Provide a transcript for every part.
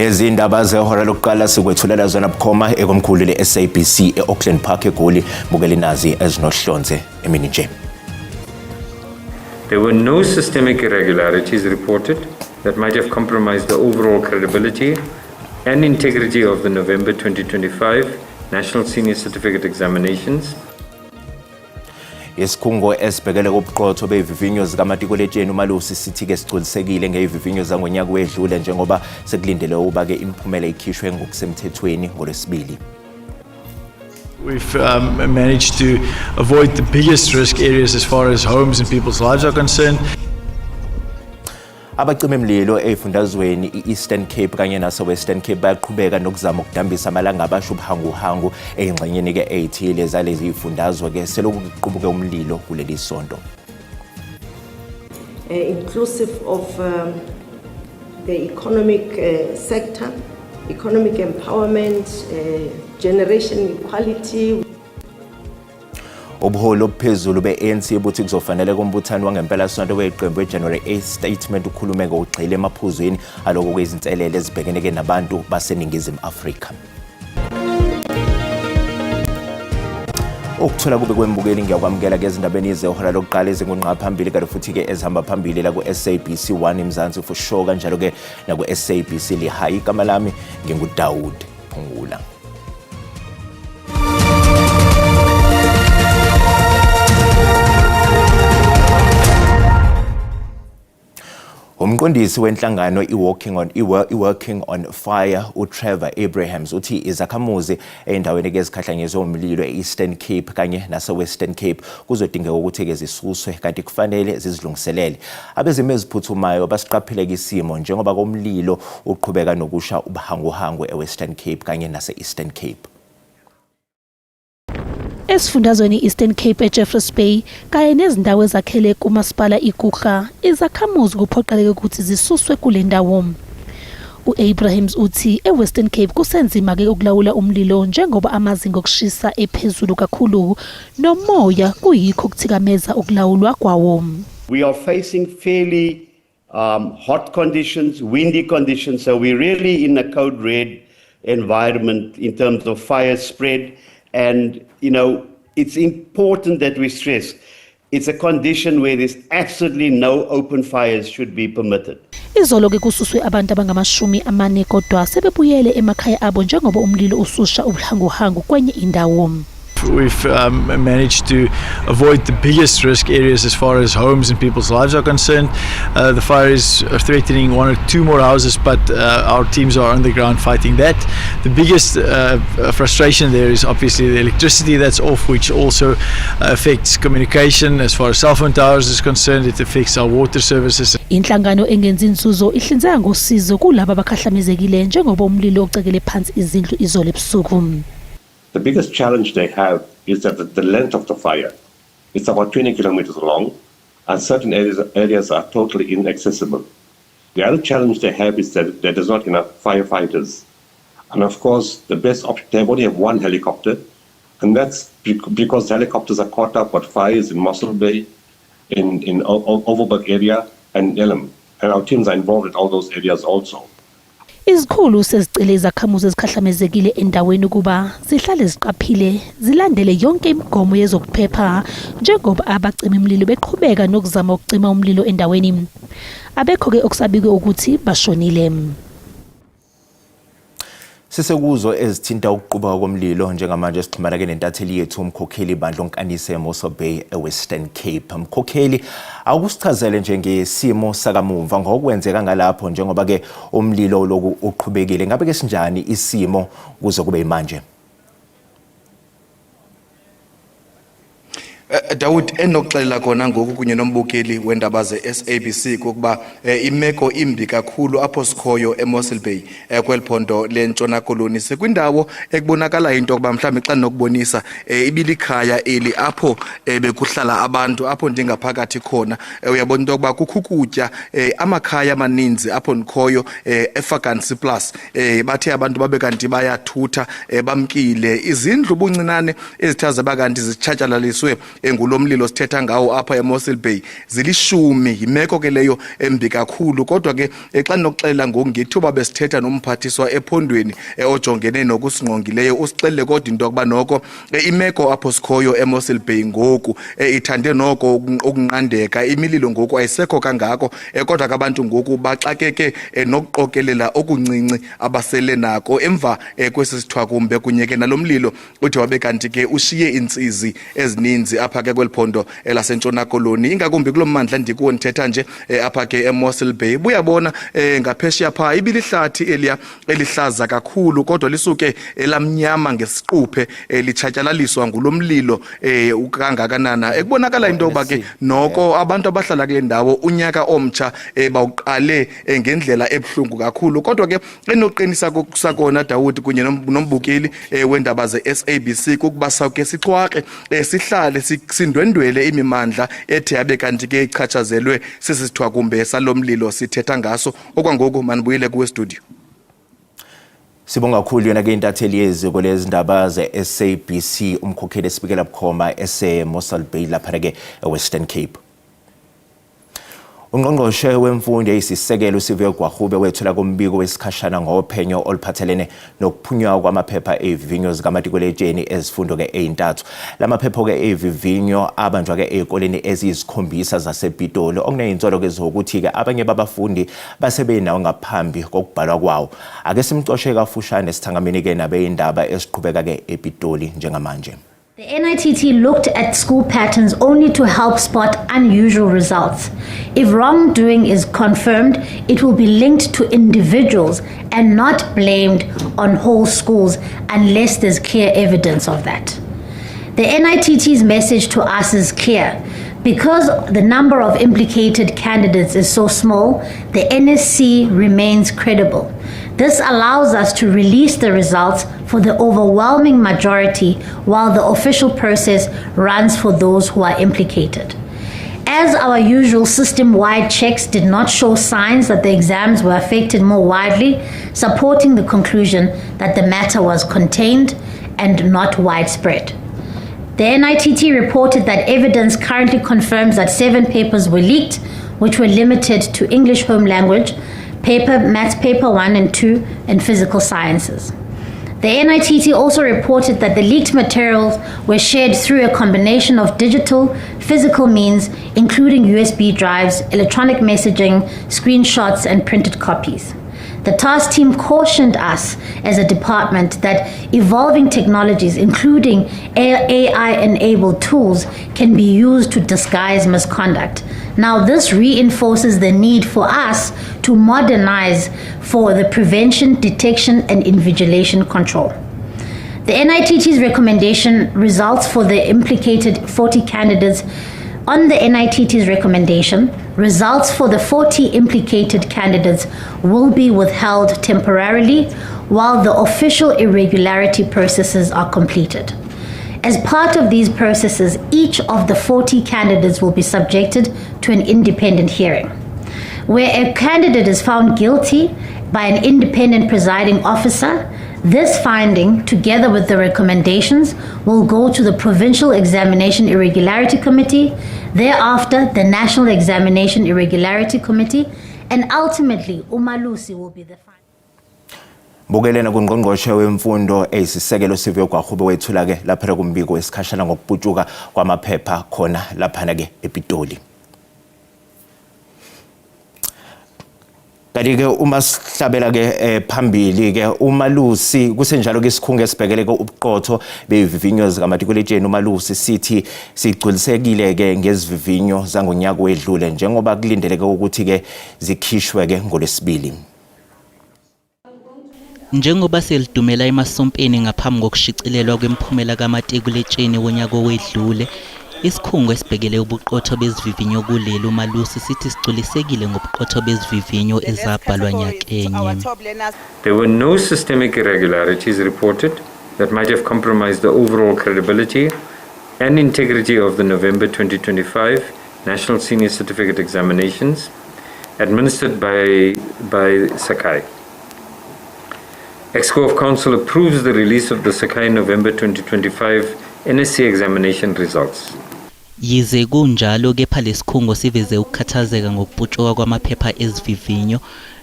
Lezi ndaba zehora lokuqala sikwethulela zona bukhoma ekomkhulu le-SABC e-Auckland Park eGoli bukela nazi ezinohlonze emini nje. There were no systemic irregularities reported that might have compromised the overall credibility and integrity of the November 2025 National Senior Certificate Examinations. Isikhungo esibhekele kobuqotho bevivinyo zikamatikuletsheni uMalusi sithi-ke sigculisekile ngevivinyo zangonyaka wedlule njengoba sekulindele ukuba-ke imiphumela ikhishwe ngokusemthethweni ngoLwesibili. We've managed to avoid the biggest risk areas as far as homes and people's lives are concerned. Abacimimlilo efundazweni i-Eastern Cape kanye nase-Western Cape bayaqhubeka nokuzama ukudambisa amalanga abasha ubuhanguhangu eyingxenyeni-ke eyithile zalezi izifundazwe-ke selokhu kuqubuke umlilo kuleli sonto. Inclusive of the economic sector, economic empowerment, generation equality. Ubuholi obuphezulu be-ANC buthi kuzofanele kumbuthano wangempela sonto weqembu January 8 statement ukhulume ngokugxila emaphuzweni aloko kwezinselele ezibhekeneke nabantu baseNingizimu Afrika. Ukuthola kube kwembukeli ngiyakwamukela ezindabeni zehora lokuqala ezingunqa phambili kanti futhi-ke ezihamba phambili la ku-SABC 1 eMzansi for sure kanjalo-ke naku-SABC Lehigh. Igama lami nginguDaud Phungula. Umqondisi wenhlangano i-Working on Fire uTrevor Abrahams uthi izakhamuzi endaweni ezikhahlanyezwe umlilo e-Eastern Cape kanye nase-Western Cape kuzodingeka ukuthi-ke zisuswe kanti kufanele zizilungiselele. Abezimo eziphuthumayo basiqaphile isimo njengoba komlilo uqhubeka nokusha ubuhanguhangu e-Western Cape kanye nase-Eastern Cape. Esifundazweni Eastern Cape eJeffreys Bay kanye nezindawo ezakhele kumasipala iGuga izakhamuzi kuphoqeleke ukuthi zisuswe kule ndawo. uAbrahams uthi eWestern Cape kusenzima-ke ukulawula umlilo njengoba amazinga okushisa ephezulu kakhulu nomoya kuyikho ukuthikameza ukulawulwa kwawo. We are facing fairly hot conditions, windy conditions, so we're really in a code red environment in terms of fire spread. And, you know, it's important that we stress it's a condition where there's absolutely no open fires should be permitted. Izolo-ke kususwe abantu abangamashumi-40 kodwa sebebuyele emakhaya abo njengoba umlilo ususha ubuhanguhangu kwenye indawo. We've managed to avoid the biggest risk areas as far as homes and people's lives are concerned. The fire is threatening 1 or 2 more houses, but our teams are on the ground fighting that. The biggest frustration there is obviously the electricity that's off, which also affects communication as far as cell phone towers is concerned. It affects our water services. Inhlangano engenzi inzuzo ihlinzeka ngosizo kulabo abakhahlamezekile njengoba umlilo ucekele phansi izindlu izolo ebusuku. The biggest challenge they have is that the length of the fire. It's about 20 kilometers long, and certain areas are totally inaccessible. The other challenge they have is that there is not enough firefighters. And of course, the best option, they only have 1 helicopter, and that's because the helicopters are caught up with fires in Mossel Bay, in Overberg area, and Elim. And our teams are involved in all those areas also. Izikhulu sezicele izakhamuzi ezikhahlamezekile endaweni ukuba zihlale ziqaphile zilandele yonke imigomo yezokuphepha njengoba abacimimlilo beqhubeka nokuzama ukucima umlilo endaweni. Abekho-ke okusabikwe ukuthi bashonile. Sisekuzo ezithinta ukuqubuka komlilo njengamanje sixhumana-ke nentatheli yethu umkhokheli bandla Nkanise eMossel Bay eWestern Cape. Mkhokheli, akusichazele njengesimo sakamumva ngokwenzeka ngalapho njengoba-ke umlilo loku uqhubekile. Ngabe-ke sinjani isimo kuze kube manje? Daud enokuxelela khona ngoku kunye nombukeli wendaba ze-SABC kokuba imeko imbi kakhulu apho sikhoyo eMossel Bay kweliphondo lentshona koloni sekwindawo ekubonakala into yokuba mhlawumbi xa nokubonisa ibilikhaya eli apho bekuhlala abantu apho ndingaphakathi khona uyabona into yokuba kukho ukutya amakhaya amaninzi apho ndikhoyo eFagansi Plus bathe abantu babe kanti bayathutha bamkile izindlu buncinane ezithaza bakanti zitshatyalaliswe engulomlilo sithetha ngawo apha eMossel Bay zilishumi. Imeko ke leyo embi kakhulu, kodwa ke xa ndinokuxelela ngoku ngethuba besithetha nomphathiswa ephondweni ojongene nokusingqongileyo usixelele kodwa into yokuba noko imeko apho sikhoyo eMossel Bay ngoku ithande noko ukunqandeka. Imililo ngoku ayisekho kangako, kodwa ke abantu ngoku baxakeke nokuqokelela okuncinci abasele nako emva kwesi sithwakumbe kunye ke nalomlilo uthi wabe kanti ke ushiye intsizi ezininzi apha ke kweliphondo lasentshona koloni, ingakumbi kulo mmandla ndikuwo ndithetha nje apha ke eMossel Bay. Buyabona ngaphesheya pha ibilihlathi elihlaza kakhulu, kodwa lisuke elamnyama ngesiquphe litshatyalaliswa ngulomlilo kangakanana. Ekubonakala into yokuba ke noko abantu abahlala kule ndawo unyaka omtsha bawuqale ngendlela ebuhlungu kakhulu, kodwa ke enoqinisa sakona Dawudi kunye nombukeli wendaba ze-SABC kukuba sawuke sixwaqe sihlale sindwendwele imimandla ethe yabe kanti ke ichatshazelwe sisithwakumbe salomlilo sithetha ngaso. Okwangoku manibuyele kuwe studio. Sibonga kakhulu yona ke intatheli yeziko lezindaba ze-SABC umkhokheli esibikela bukhoma ese-Mossel Bay lapha ke eWestern Cape. Ungqongqoshe wemfundo eyisisekelo uSiviwe Gwarube wethula kombiko wesikhashana ngophenyo oluphathelene nokuphunywa kwamaphepha evivinyo zikamatikuletsheni ezifundo ke e3. Lamaphepha ke evivinyo abanjwa ke ezikoleni eziyisikhombisa zasePitoli okuneyinzolo ke zokuthi ke abanye babafundi basebenawo ngaphambi kokubhalwa kwawo. Ake simcoshe kafushane sithangamini ke nabeyindaba esiqhubeka ke ePitoli njengamanje. The NITT looked at school patterns only to help spot unusual results. If wrongdoing is confirmed, it will be linked to individuals and not blamed on whole schools unless there's clear evidence of that. The NITT's message to us is clear. Because the number of implicated candidates is so small, the NSC remains credible. This allows us to release the results for the overwhelming majority while the official process runs for those who are implicated. As our usual system-wide checks did not show signs that the exams were affected more widely, supporting the conclusion that the matter was contained and not widespread. The NITT reported that evidence currently confirms that 7 papers were leaked, which were limited to English home language, Maths Paper 1 and 2, and Physical Sciences. The NITT also reported that the leaked materials were shared through a combination of digital, physical means, including USB drives, electronic messaging, screenshots, and printed copies. The task team cautioned us as a department that evolving technologies, including AI-enabled tools, can be used to disguise misconduct. Now, this reinforces the need for us to modernize for the prevention, detection, and invigilation control. The NITT's recommendation results for the implicated 40 candidates. On the NITT's recommendation, results for the 40 implicated candidates will be withheld temporarily while the official irregularity processes are completed. As part of these processes, each of the 40 candidates will be subjected to an independent hearing. Where a candidate is found guilty by an independent presiding officer, this finding, together with the recommendations, will go to the Provincial Examination Irregularity Committee, thereafter the National Examination Irregularity Committee, and ultimately Umalusi will be the final. Bukelena kungqongqoshe wemfundo eyisisekelo uSiviwe Gwarube wethula ke lapha kumbiko wesikhashana ngokuphutshuka kwamaphepha khona lapha ke ePitoli. Kanti ke uma sihlabela ke phambili ke uMalusi kusenjalo ke isikhungo esibhekele ke ubuqotho bevivinyo zikamatikuletsheni uMalusi sithi sigculisekile ke ngezivivinyo zangonyaka wedlule njengoba kulindeleke ukuthi ke zikhishwe ke ngolesibili. Njengoba selidumela emasompeni ngaphambi kokushicilelwa kwemphumela kamatikuletsheni wonyaka owedlule, isikhungo esibhekele ubuqotho bezivivinyo kuleli uMalusi sithi sigculisekile ngobuqotho bezivivinyo ezabhalwa nyakenye. There were no systemic irregularities reported that might have compromised the overall credibility and integrity of the November 2025 National Senior Certificate Examinations administered by Sakai. EXCO of Council approves the release of the Sakai November 2025 NSC examination results. Yize kunjalo kepha lesikhungo siveze ukukhathazeka ngokuputshwa kwamaphepha ezivivinyo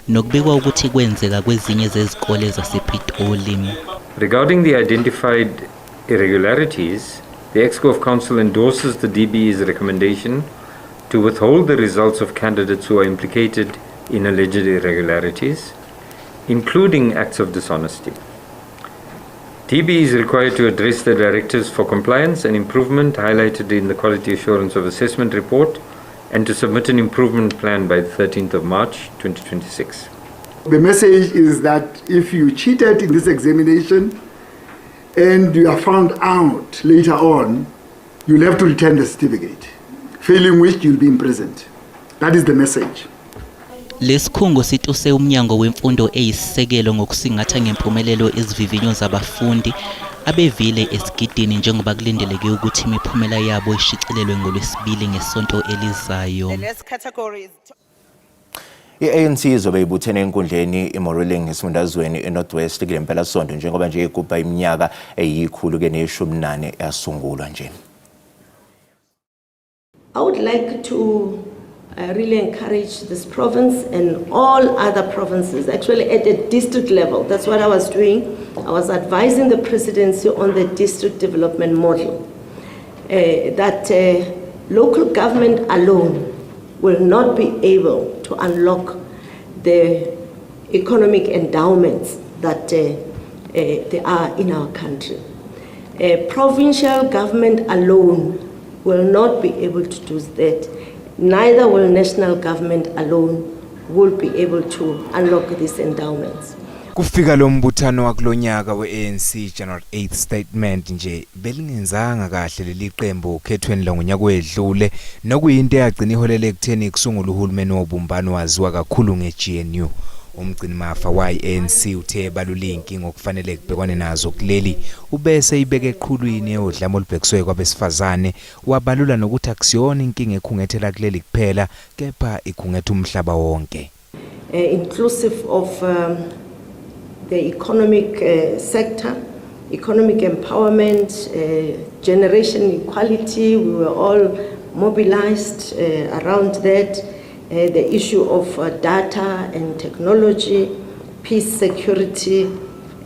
nokubikwa ukuthi kwenzeka kwezinye zezikole zasePitoli. Regarding the identified irregularities, the Ex-Gov Council endorses the DBE's recommendation to withhold the results of candidates who are implicated in alleged irregularities, including acts of dishonesty. DBE is required to address the directives for compliance and improvement highlighted in the Quality Assurance of Assessment report and to submit an improvement plan by the 13th of March 2026. The message is that if you cheated in this examination and you are found out later on, you'll have to return the certificate, failing which you'll be imprisoned. That is the message. Lesikhungo situse umnyango wemfundo eyisisekelo ngokusingatha ngempumelelo ezivivinyo zabafundi abevile esigidini njengoba kulindeleke ukuthi imiphumela yabo ishicilelwe ngoLwesibili ngesonto elizayo. I-ANC izobe ibuthene enkundleni iMoruleng esifundazweni eNorthwest kule mpelasonto njengoba nje igubha iminyaka eyikhulu ke-14 yasungulwa nje. I would like to really encourage this province and all other provinces, actually at the district level. That's what I was doing. I was advising the presidency on the district development model. That local government alone will not be able to unlock the economic endowments that they are in our country. Provincial government alone will not be able to do that. Neither will national government alone will be able to unlock these endowments. Kufika lo mbuthano wakulonyaka we-ANC January 8th statement nje belingenzanga kahle leli qembu okhethweni longonyaka wedlule nokuyinto eyagcina iholele ekutheni kusungula uhulumeni wobumbano waziwa kakhulu nge-GNU. Umgcini mafa wa-ANC uthe balula inkinga okufanele kubhekwane nazo kuleli ubese ibeke eqhulwini yodlame olubhekiswe kwabesifazane wabalula nokuthi akusiyona inkinga ekhungethela kuleli kuphela kepha ikhungetha umhlaba wonke. Inclusive of the economic sector, economic empowerment, generation equality, we were all mobilized around that. The issue of data and technology, peace, security,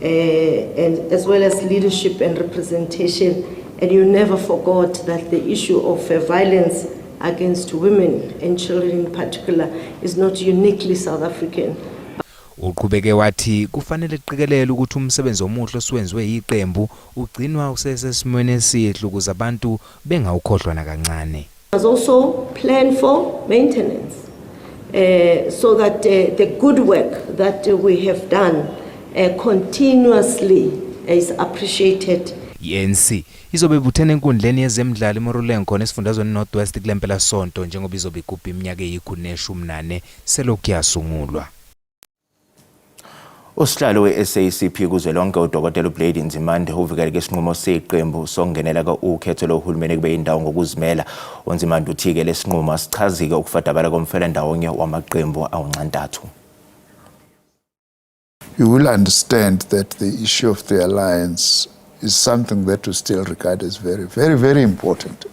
and as well as leadership and representation. And you never forgot that the issue of violence against women and children in particular is not uniquely South African. Uqhubeke wathi kufanele qikelele ukuthi umsebenzi omuhle osuwenziwe yiqembu ugcinwa usesesimweni esihle ukuze abantu bengawukhohlwa nakancane. There's also plan for maintenance. So that the good work that we have done continuously is appreciated. I-ANC izobe ibuthene enkundleni yezemidlalo eMoruleng khona esifundazweni Northwest kule mpelasonto njengoba izobe igubha iminyaka eyi-14 selokhu yasungulwa. Usihlalo we-SACP kuzwelonke uDkt Blade Nzimande uvikeleke isinqumo seqembu sokungenela ukhetho lohulumeni kube indawo ngokuzimela. uNzimande uthi-ke lesinqumo asichazike ukufadabala komfelandawonye wamaqembu awunxantathu. You will understand that the issue of the alliance is something that we still regard as very, very, very important.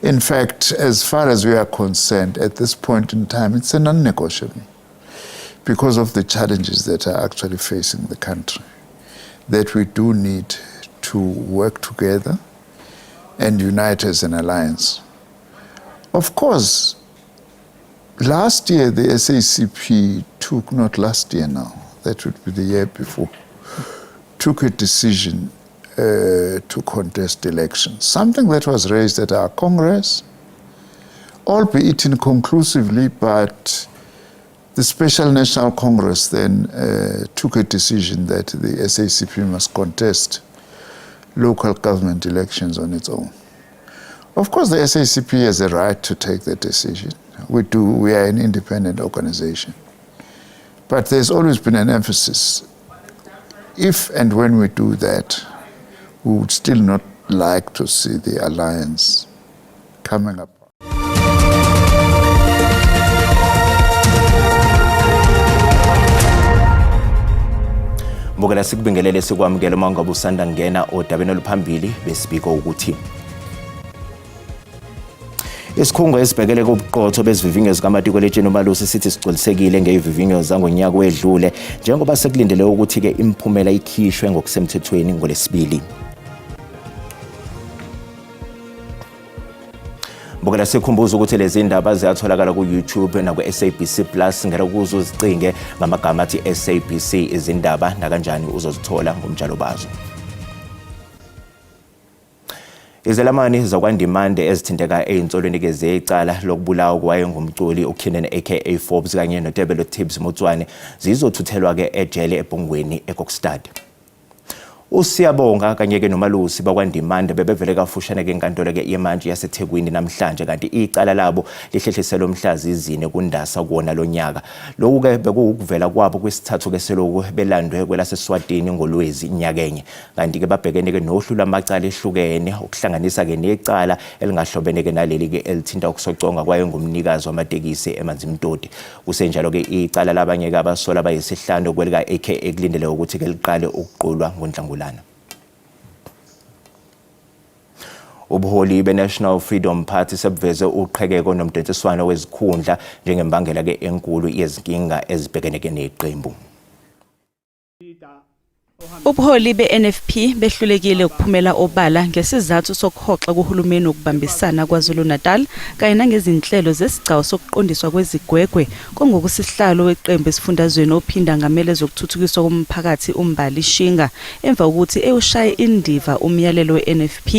In fact, as far as we are concerned, at this point in time, it's a non-negotiable, because of the challenges that are actually facing the country, that we do need to work together and unite as an alliance. Of course, last year the SACP took, not last year now, that would be the year before, took a decision to contest elections, something that was raised at our Congress, albeit inconclusively, but the Special National Congress then took a decision that the SACP must contest local government elections on its own. Of course, the SACP has a right to take that decision. We are an independent organization. But there's always been an emphasis. If and when we do that, we would still not like to see the alliance coming up. Mbokela sikubingelele sikwamukela uma ngabe usanda ngena odabeni oluphambili besibiko ukuthi Isikhungo esibhekele kubuqotho bezivivinyo zikaMatikuletsheni uMalusi sithi sigculisekile ngezivivinyo zangonyaka wedlule njengoba sekulindele ukuthi ke imiphumela ikhishwe ngokusemthethweni ngoLwesibili. Bukela sikhumbuza ukuthi lezi ndaba ziyatholakala ku YouTube na ku SABC Plus ngeke kuzo uzicinge ngamagama athi SABC izindaba na kanjani uzozithola ngomjalo bazo. Izelamani zakwandimande ezithinteka einsolweni ke zecala lokubulawa kwaye ngumculi uKenan aka Forbes kanye noTebelo Tibbs Motswane zizothuthelwa ke ejele eBhongweni eKokstad. Usiyabonga kanye ke noMalusi bakwandimande bebevele kafushane ke enkantolo ke yemanje yaseThekwini namhlanje kanti icala labo lihlehliselo mhlazi izine kundasa kuona lonyaka. Lokhu ke bekuvela kwabo kwesithathu ke seloku belandwe kwelaseSwatini ngolwezi inyakenye kanti ke babhekene ke nohlu lamacala ehlukene okuhlanganisa ke necala elingahlobene ke naleli ke elithinta ukusoconga kwaye ngumnikazi wamatekisi eManzimtoti. Kusenjalo ke icala labanye ke abasola bayisihlanu kwelika aka kulindele ukuthi ke liqale ukuqulwa ngoNhlangulana. Ubuholi beNational Freedom Party sebuveze uqhekeko nomdethiswano wezikhundla njengembangela ke enkulu yezinkinga ezibhekeneke neqembu. Ubuholi be-NFP behlulekile ukuphumela obala ngesizathu sokuhoxa kuhulumeni ukubambisana KwaZulu-Natal kanye nangezinhlelo zesigcawu sokuqondiswa kwezigwegwe kongokusihlalo weqembu esifundazweni ophinda ngamele zokuthuthukiswa komphakathi uMbali Shinga emva ukuthi ewushaye indiva umyalelo we-NFP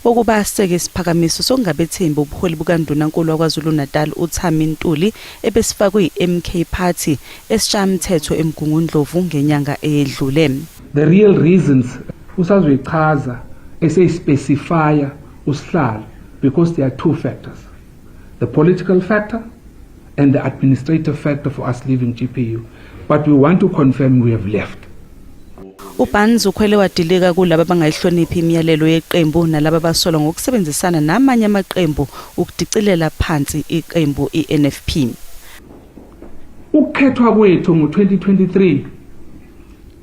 wokuba aseke isiphakamiso sokungabethembi ubuholi bukaNdunankulu wakwaZulu-Natal uThami Ntuli ebesifakwe i-MK Party esishamthetho eMgungundlovu ngenyanga eyedlule. The real reasons usazoyichaza eseyispecifier usihlalo because there are two factors, the political factor and the administrative factor for us leaving GPU, but we want to confirm we have left. uBanzi ukhwele wadilika kulabo abangayihloniphi imiyalelo yeqembu nalabo abasolwa ngokusebenzisana namanye amaqembu ukudicilela phansi iqembu iNFP. Ukukhethwa kwethu ngo-2023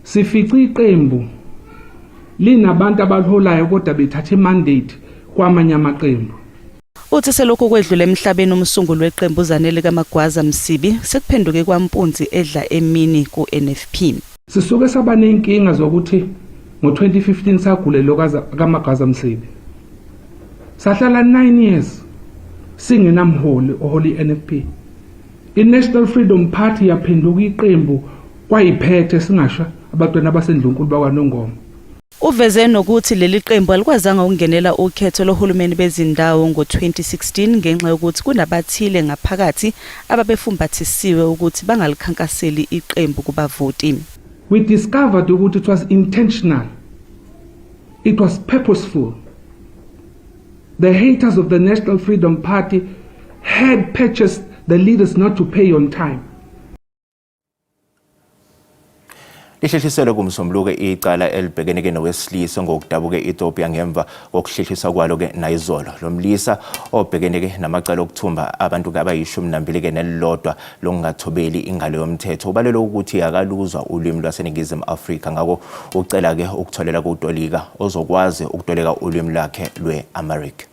sifice iqembu linabantu abaliholayo kodwa bethathe mandate kwamanye amaqembu. Uthi selokhu kwedlule emhlabeni umsunguli weqembu uZanele kaMagwaza Msibi sekuphenduke kwaMpunzi edla emini ku-NFP. Sisuke saba nenkinga zokuthi ngo-2015 sagulelo kaMagwaza Msibi. Sahlala 9 years singenamholi oholi NFP. I-National Freedom Party yaphenduka iqembu kwayiphethe singasho abantwana basendlunkulu bakwaNongoma. Uveze nokuthi leli qembu alikwazanga ukungenela ukhetho lohulumeni bezindawo ngo-2016 ngenxa yokuthi kunabathile ngaphakathi ababefumbathisiwe ukuthi bangalikhankaseli iqembu kubavoti. We discovered ukuthi it was intentional. It was purposeful. The haters of the National Freedom Party had purchased the leaders not to pay on time. Lihlehliselwe kumsombuluko icala elibhekene ke nowesilisa ngokudabuka eEthiopia ngemva kokuhlehliswa kwalo ke nayizolo. Lo mlisa obhekene ke namacala okuthumba abantu ke abayishumi ke nelilodwa longathobeli ingalo yomthetho ubalelo ukuthi akaluzwa ulimi lwaseNingizimu Afrika ngako ucela ke ukutholela kuTolika ozokwazi ukutoleka ulimi lakhe lweAmerica.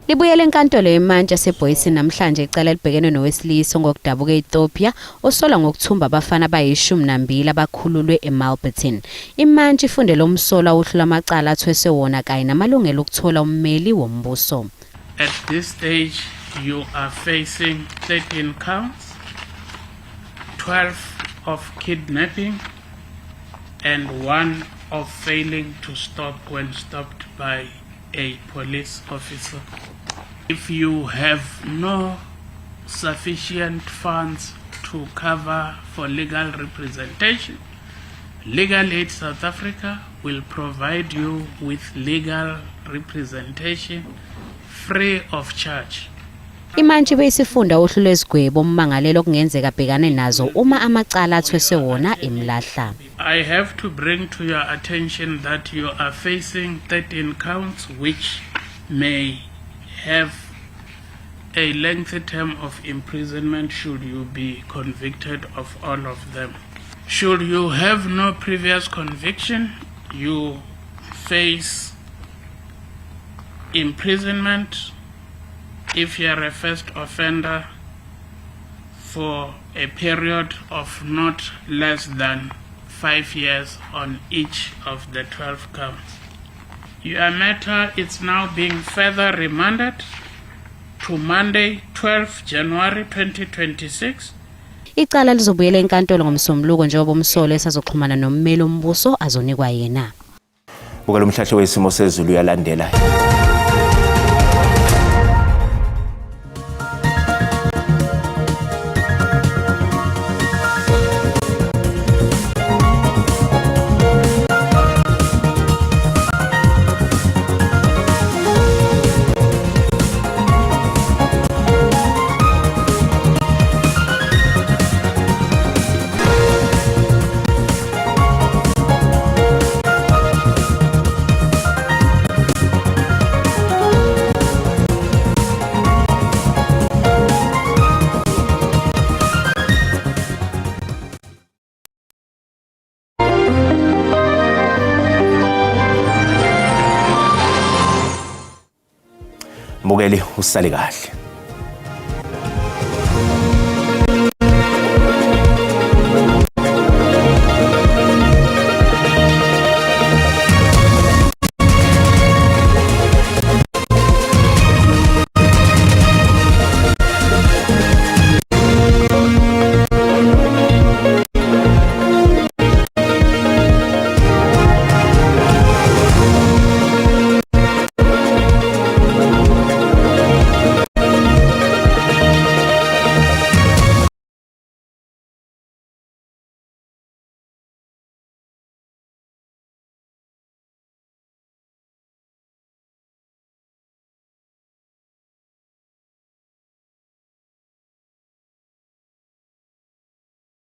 Libuyele enkantolo yemantshi yaseBoise namhlanje icala libhekene nowesilisa ngokudabuka eEthiopia osola ngokuthumba abafana abayishumi abakhululwe eMalberton. Imantshi ifunde lo msola uhlula amacala athwese wona kanye namalungelo okuthola ummeli wombuso. At this stage you are facing 13 counts, 12 of kidnapping and 1 of failing to stop when stopped by a police officer. If you have no sufficient funds to cover for legal representation, Legal Aid South Africa will provide you with legal representation free of charge. Imantshi beyisifunda uhlu lwezigwebo ummangalelo okungenzeka abhekane nazo uma amacala athwese wona emlahla. I have to bring to your attention that you are facing 13 counts which may have a lengthy term of imprisonment should you be convicted of all of them. Should you have no previous conviction, you face imprisonment if you are a first offender for a period of not less than 5 years on each of the 12 counts. Your matter is now being further remanded to Monday, 12 January 2026. Icala lizobuyela enkantolo ngomsombuluko njengoba umsolo esazoxhumana nommeli ombuso azonikwa yena. Buka lo mhlahlo wesimo sezulu uyalandela. Mbukeli usale kahle.